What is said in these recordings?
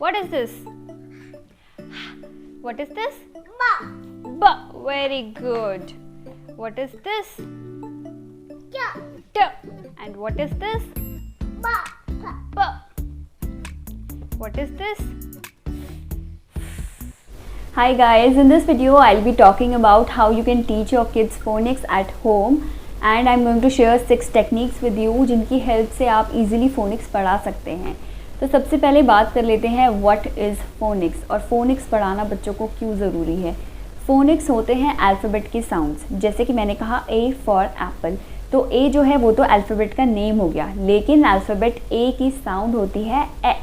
What is this? What is this? Ba. B. Very good. What is this? Ja. T. And what is this? Ba. B. What is this? Hi guys, in this video I'll be talking about how you can teach your kids phonics at home and I'm going to share 6 techniques with you जिनकी help से आप easily phonics पढ़ा सकते हैं। तो सबसे पहले बात कर लेते हैं what is phonics और phonics पढ़ाना बच्चों को क्यों ज़रूरी है। phonics होते हैं अल्फ़ाबेट के साउंड्स, जैसे कि मैंने कहा A for apple, तो A जो है वो तो अल्फ़ाबेट का नेम हो गया, लेकिन अल्फ़ाबेट A की साउंड होती है ए।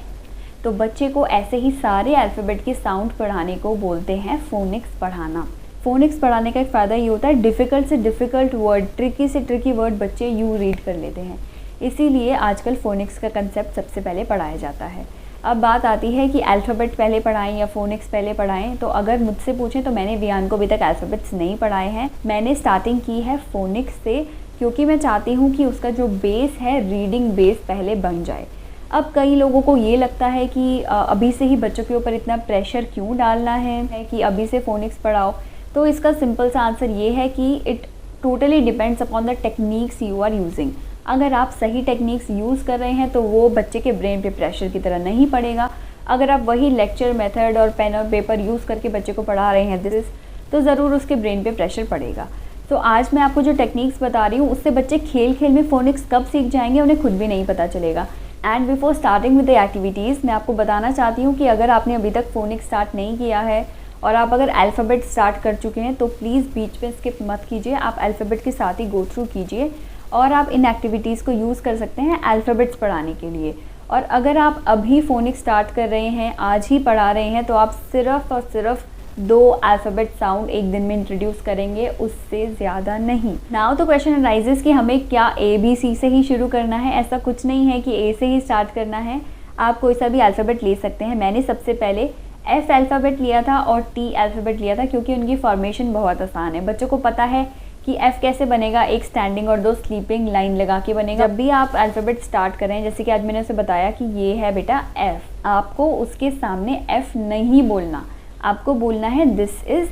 तो बच्चे को ऐसे ही सारे अल्फ़ाबेट के साउंड पढ़ाने को बोलते हैं फोनिक्स पढ़ाना। फोनिक्स पढ़ाने का एक फ़ायदा ये होता है डिफ़िकल्ट से डिफ़िकल्ट वर्ड, ट्रिकी से ट्रिकी वर्ड बच्चे यूँ रीड कर लेते हैं, इसीलिए आजकल फोनिक्स का कंसेप्ट सबसे पहले पढ़ाया जाता है। अब बात आती है कि अल्फ़ाबेट पहले पढ़ाएं या फोनिक्स पहले पढ़ाएं, तो अगर मुझसे पूछें तो मैंने वियान को अभी तक अल्फ़ाबेट्स नहीं पढ़ाए हैं। मैंने स्टार्टिंग की है फोनिक्स से, क्योंकि मैं चाहती हूँ कि उसका जो बेस है रीडिंग बेस पहले बन जाए। अब कई लोगों को ये लगता है कि अभी से ही बच्चों के ऊपर इतना प्रेशर क्यों डालना है कि अभी से फोनिक्स पढ़ाओ। तो इसका सिंपल सा आंसर ये है कि it totally depends upon the techniques you are using. अगर आप सही टेक्निक्स यूज़ कर रहे हैं तो वो बच्चे के ब्रेन पे प्रेशर की तरह नहीं पड़ेगा। अगर आप वही लेक्चर मेथड और पेन और पेपर यूज़ करके बच्चे को पढ़ा रहे हैं तो ज़रूर उसके ब्रेन पे प्रेशर पड़ेगा। तो आज मैं आपको जो टेक्निक्स बता रही हूँ उससे बच्चे खेल खेल में फोनिक्स कब सीख जाएंगे उन्हें खुद भी नहीं पता चलेगा। And before starting with the activities मैं आपको बताना चाहती हूँ कि अगर आपने अभी तक फोनिक्स स्टार्ट नहीं किया है और आप अगर अल्फ़ाबेट स्टार्ट कर चुके हैं तो प्लीज़ बीच में स्किप मत कीजिए, आप अल्फ़ाबेट के साथ ही गो थ्रू कीजिए और आप इन एक्टिविटीज़ को यूज़ कर सकते हैं अल्फ़ाबेट्स पढ़ाने के लिए। और अगर आप अभी फोनिक्स स्टार्ट कर रहे हैं, आज ही पढ़ा रहे हैं, तो आप सिर्फ़ और सिर्फ 2 अल्फ़ाबेट साउंड एक दिन में इंट्रोड्यूस करेंगे, उससे ज़्यादा नहीं। नाउ तो क्वेश्चन अराइजेस कि हमें क्या ABC से ही शुरू करना है। ऐसा कुछ नहीं है कि A से ही स्टार्ट करना है, आप कोई सा भी अल्फ़ाबेट ले सकते हैं। मैंने सबसे पहले F अल्फ़ाबेट लिया था और T अल्फ़ाबेट लिया था, क्योंकि उनकी फॉर्मेशन बहुत आसान है। बच्चों को पता है कि F कैसे बनेगा, एक स्टैंडिंग और 2 स्लीपिंग लाइन लगा के बनेगा। जब भी आप अल्फ़ाबेट स्टार्ट करें, जैसे कि आज मैंने उसे बताया कि ये है बेटा F, आपको उसके सामने F नहीं बोलना, आपको बोलना है दिस इज़,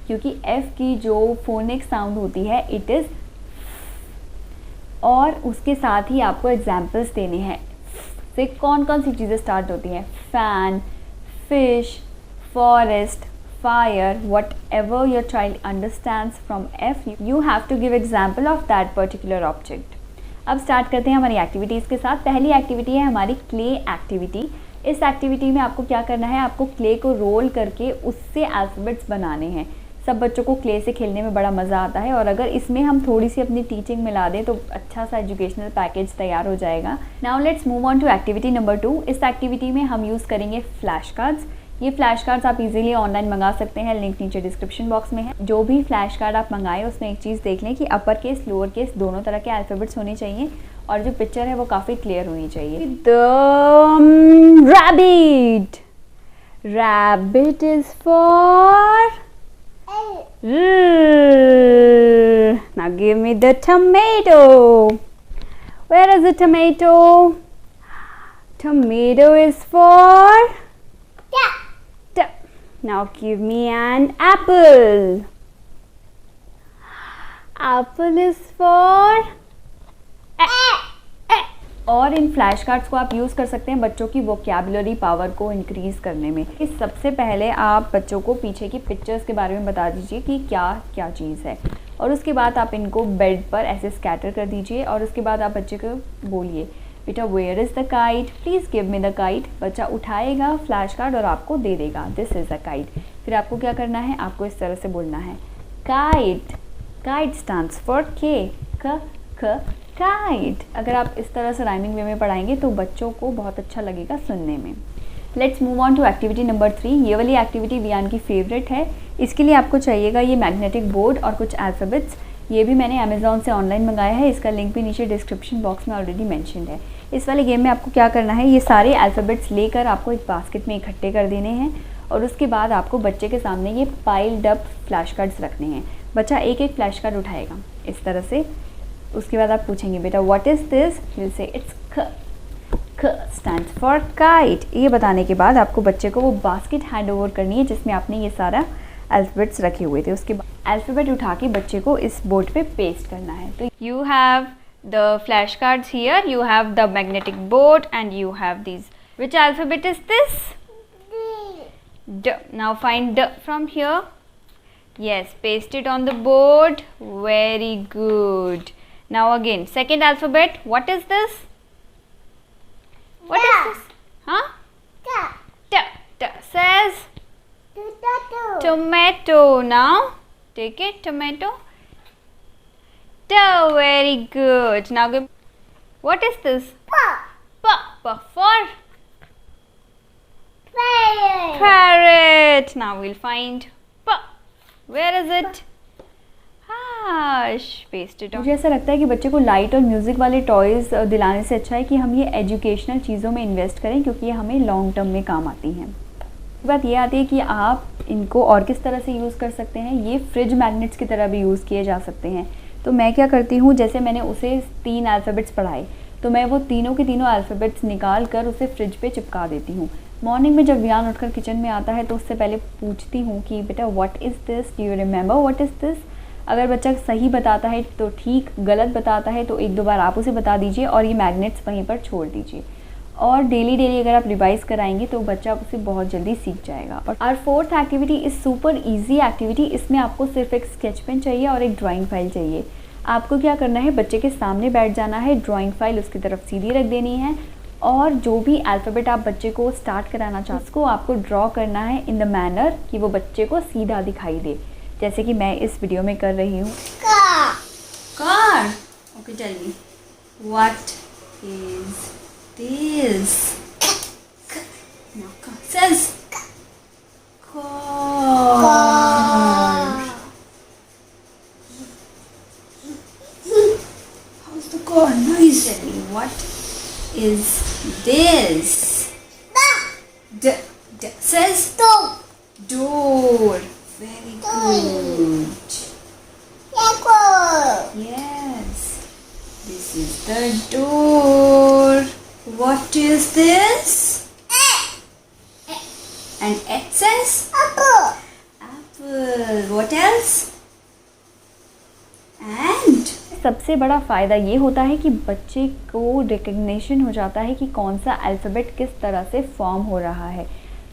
क्योंकि F की जो फोनिक साउंड होती है इट इज़। और उसके साथ ही आपको एग्जाम्पल्स देने हैं से कौन कौन सी चीज़ें स्टार्ट होती हैं, fan, fish, forest, fire, whatever your child understands from F, you have to give example of that particular object. अब स्टार्ट करते हैं हमारी एक्टिविटीज़ के साथ। पहली एक्टिविटी है हमारी क्ले एक्टिविटी। इस एक्टिविटी में आपको क्या करना है, आपको क्ले को रोल करके उससे अल्फ़ाबेट्स बनाने हैं। सब बच्चों को क्ले से खेलने में बड़ा मज़ा आता है और अगर इसमें हम थोड़ी सी अपनी टीचिंग मिला दें तो अच्छा सा एजुकेशनल पैकेज तैयार हो जाएगा। Now let's move on to activity number 2। इस एक्टिविटी में हम यूज़ करेंगे फ्लैश कार्ड्स। ये फ्लैश कार्ड्स आप इजीली ऑनलाइन मंगा सकते हैं, लिंक नीचे डिस्क्रिप्शन बॉक्स में है। जो भी फ्लैश कार्ड आप मंगाएं उसमें एक चीज़ देख लें कि अपर केस लोअर केस दोनों तरह के अल्फ़ाबेट्स होने चाहिए और जो पिक्चर है वो काफ़ी क्लियर होनी चाहिए। The rabbit, rabbit is for, now give me the tomato. Where is the tomato? Tomato is for T. Now give me an apple. Apple is for और इन फ्लैश कार्ड्स को आप यूज़ कर सकते हैं बच्चों की वोकैबुलरी पावर को increase करने में। सबसे पहले आप बच्चों को पीछे की पिक्चर्स के बारे में बता दीजिए कि क्या क्या चीज़ है और उसके बाद आप इनको बेड पर ऐसे स्कैटर कर दीजिए और उसके बाद आप बच्चे को बोलिए बेटा where is the kite, please give me the kite. बच्चा उठाएगा फ्लैश कार्ड और आपको दे देगा दिस इज़ द काइट। फिर आपको क्या करना है, आपको इस तरह से बोलना है काइट, काइट स्टैंड्स फॉर के, काइट। अगर आप इस तरह से राइमिंग वे में पढ़ाएंगे तो बच्चों को बहुत अच्छा लगेगा सुनने में। Let's move on to activity number 3। ये वाली एक्टिविटी वियान की फेवरेट है। इसके लिए आपको चाहिएगा ये मैग्नेटिक बोर्ड और कुछ अल्फ़ाबेट्स। ये भी मैंने अमेज़ॉन से ऑनलाइन मंगाया है, इसका लिंक भी नीचे डिस्क्रिप्शन बॉक्स में ऑलरेडी मैंशनड है। इस वाले गेम में आपको क्या करना है, ये सारे अल्फ़ाबेट्स लेकर आपको एक बास्केट में इकट्ठे कर देने हैं और उसके बाद आपको बच्चे के सामने ये पाइल्ड अप फ्लैश कार्ड्स रखने हैं। बच्चा एक एक फ्लैश कार्ड उठाएगा इस तरह से। उसके बाद आप पूछेंगे बेटा what is this, will say it's ख, K stands for kite। ये बताने के बाद आपको बच्चे को वो बास्केट हैंड ओवर करनी है जिसमें आपने ये सारा अल्फ़ाबेट्स रखे हुए थे। उसके बाद अल्फ़ाबेट उठा के बच्चे को इस बोर्ड पे पेस्ट करना है। तो you have the flash cards here, you have the magnetic board and you have this. Which alphabet is this? D. Now find D from here. Yes, paste it on the board. Very good. Now again, second alphabet. What is this? What is this? Huh? T. T says tomato. Now take it, tomato. T. Very good. Now give. What is this? P. P for parrot. Now we'll find P. Where is it? Paste it on. मुझे ऐसा लगता है कि बच्चे को light और music वाले toys दिलाने से अच्छा है कि हम ये एजुकेशनल चीज़ों में इन्वेस्ट करें, क्योंकि ये हमें लॉन्ग टर्म में काम आती हैं। बात ये आती है कि आप इनको और किस तरह से यूज़ कर सकते हैं। ये फ्रिज मैग्नेट्स की तरह भी यूज़ किए जा सकते हैं। तो मैं क्या करती हूँ, जैसे मैंने उसे 3 अल्फ़ाबेट्स पढ़ाए तो मैं वो तीनों के तीनों अल्फ़ाबेट्स निकाल कर उसे फ्रिज पे चिपका देती हूँ। मॉर्निंग में जब वियान उठकर किचन में आता है तो उससे पहले पूछती हूँ कि बेटा what is this, do you remember what is this. अगर बच्चा सही बताता है तो ठीक, गलत बताता है तो 1-2 बार आप उसे बता दीजिए और ये मैग्नेट्स वहीं पर छोड़ दीजिए। और डेली अगर आप रिवाइज़ कराएंगे तो बच्चा उसे बहुत जल्दी सीख जाएगा। और our 4th activity is super easy activity. इसमें आपको सिर्फ एक स्केच पेन चाहिए और एक ड्राइंग फाइल चाहिए। आपको क्या करना है, बच्चे के सामने बैठ जाना है, ड्राइंग फाइल उसकी तरफ सीधी रख देनी है और जो भी अल्फ़ाबेट आप बच्चे को स्टार्ट कराना चाहते हैं उसको आपको ड्रॉ करना है इन द मैनर कि वो बच्चे को सीधा दिखाई दे, जैसे कि मैं इस वीडियो में कर रही हूँ। Car. Okay, tell me what is this. Sense car noise. Tell me what is this? D says door. Very good. Yes, this is the door. What is this? And H says apple. What else? And सबसे बड़ा फ़ायदा ये होता है कि बच्चे को recognition हो जाता है कि कौन सा अल्फ़ाबेट किस तरह से फॉर्म हो रहा है।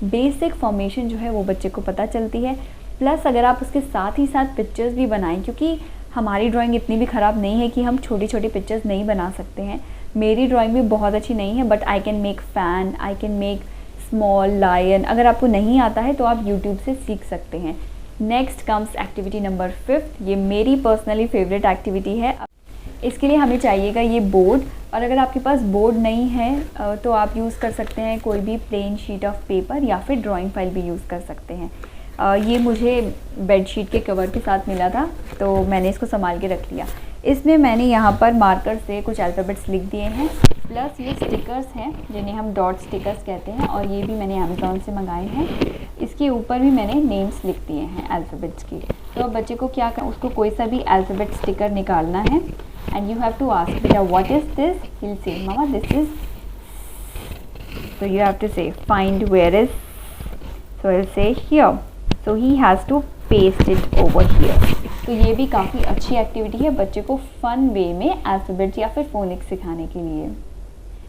बेसिक फॉर्मेशन जो है वो बच्चे को पता चलती है। प्लस अगर आप उसके साथ ही साथ पिक्चर्स भी बनाएं, क्योंकि हमारी ड्राइंग इतनी भी ख़राब नहीं है कि हम छोटी छोटी पिक्चर्स नहीं बना सकते हैं। मेरी ड्राइंग भी बहुत अच्छी नहीं है, but I can make fan, I can make small lion. अगर आपको नहीं आता है तो आप यूट्यूब से सीख सकते हैं। Next comes activity number 5। ये मेरी पर्सनली फेवरेट एक्टिविटी है। इसके लिए हमें चाहिएगा ये बोर्ड, और अगर आपके पास बोर्ड नहीं है तो आप यूज़ कर सकते हैं कोई भी प्लेन शीट ऑफ पेपर या फिर ड्राइंग फाइल भी यूज़ कर सकते हैं। ये मुझे बेडशीट के कवर के साथ मिला था तो मैंने इसको संभाल के रख लिया। इसमें मैंने यहाँ पर मार्कर से कुछ अल्फ़ाबेट्स लिख दिए हैं, प्लस ये स्टिकर्स हैं जिन्हें हम डॉट स्टिकर्स कहते हैं, और ये भी मैंने अमेज़ॉन से मंगाए हैं। इसके ऊपर भी मैंने नेम्स लिख दिए हैं अल्फ़ाबेट्स की। तो अब बच्चे को क्या करना, उसको कोई सा भी अल्फ़ाबेट स्टिकर निकालना है and you have to ask बेटा what is this. He will say mama this is, so you have to say find where is, so he'll say here, so he has to paste it over here। तो ये भी काफ़ी अच्छी activity है बच्चे को fun way में alphabet या फिर फोनिक्स सिखाने के लिए।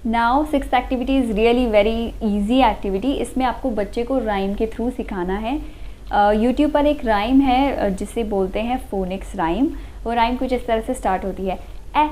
Now 6th activity is really very easy activity. इसमें आपको बच्चे को राइम के थ्रू सिखाना है। यूट्यूब पर एक राइम है जिसे बोलते हैं फोनिक्स राइम। वो राइम कुछ इस तरह से स्टार्ट होती है, ए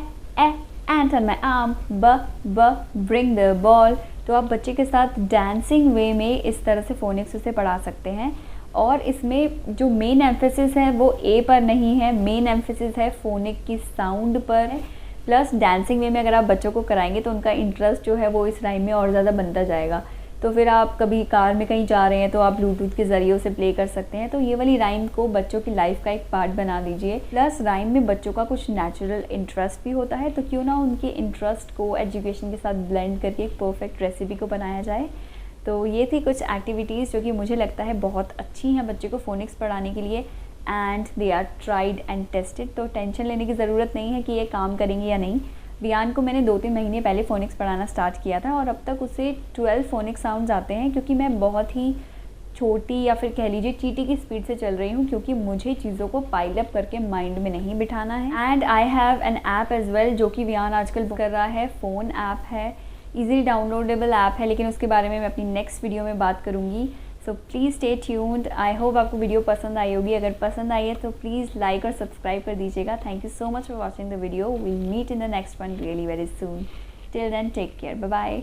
ant on my arm, b bring the ball। तो आप बच्चे के साथ डांसिंग वे में इस तरह से फोनिक्स उसे पढ़ा सकते हैं। और इसमें जो मेन एम्फेसिस है वो ए पर नहीं है, मेन एम्फेसिस है फोनिक की साउंड पर। प्लस डांसिंग वे में अगर आप बच्चों को कराएंगे तो उनका इंटरेस्ट जो है वो इस राइम में और ज़्यादा बनता जाएगा। तो फिर आप कभी कार में कहीं जा रहे हैं तो आप ब्लूटूथ के ज़रिए उसे प्ले कर सकते हैं। तो ये वाली राइम को बच्चों की लाइफ का एक पार्ट बना दीजिए। प्लस राइम में बच्चों का कुछ नेचुरल इंटरेस्ट भी होता है, तो क्यों ना उनके इंटरेस्ट को एजुकेशन के साथ ब्लेंड करके एक परफेक्ट रेसिपी को बनाया जाए। तो ये थी कुछ एक्टिविटीज़ जो कि मुझे लगता है बहुत अच्छी हैं बच्चे को फोनिक्स पढ़ाने के लिए, and they are tried and tested. तो टेंशन लेने की ज़रूरत नहीं है कि ये काम करेंगे या नहीं। वियान को मैंने 2-3 महीने पहले फ़ोनिक्स पढ़ाना स्टार्ट किया था और अब तक उसे 12 फ़ोनिक्स साउंड्स आते हैं, क्योंकि मैं बहुत ही छोटी या फिर कह लीजिए चींटी की स्पीड से चल रही हूँ, क्योंकि मुझे चीज़ों को पाइल अप करके माइंड में नहीं बिठाना है। And I have an app as well, जो कि वियान आजकल कर रहा है। फ़ोन ऐप है, ईजिली डाउनलोडेबल ऐप है, लेकिन उसके बारे में मैं अपनी नेक्स्ट वीडियो में बात करूँगी। So please stay tuned. I hope आपको वीडियो पसंद आई होगी। अगर पसंद आई है तो प्लीज़ लाइक और सब्सक्राइब कर दीजिएगा। Thank you so much for watching the video. Will meet in the next one really very soon. Till then take care, bye bye.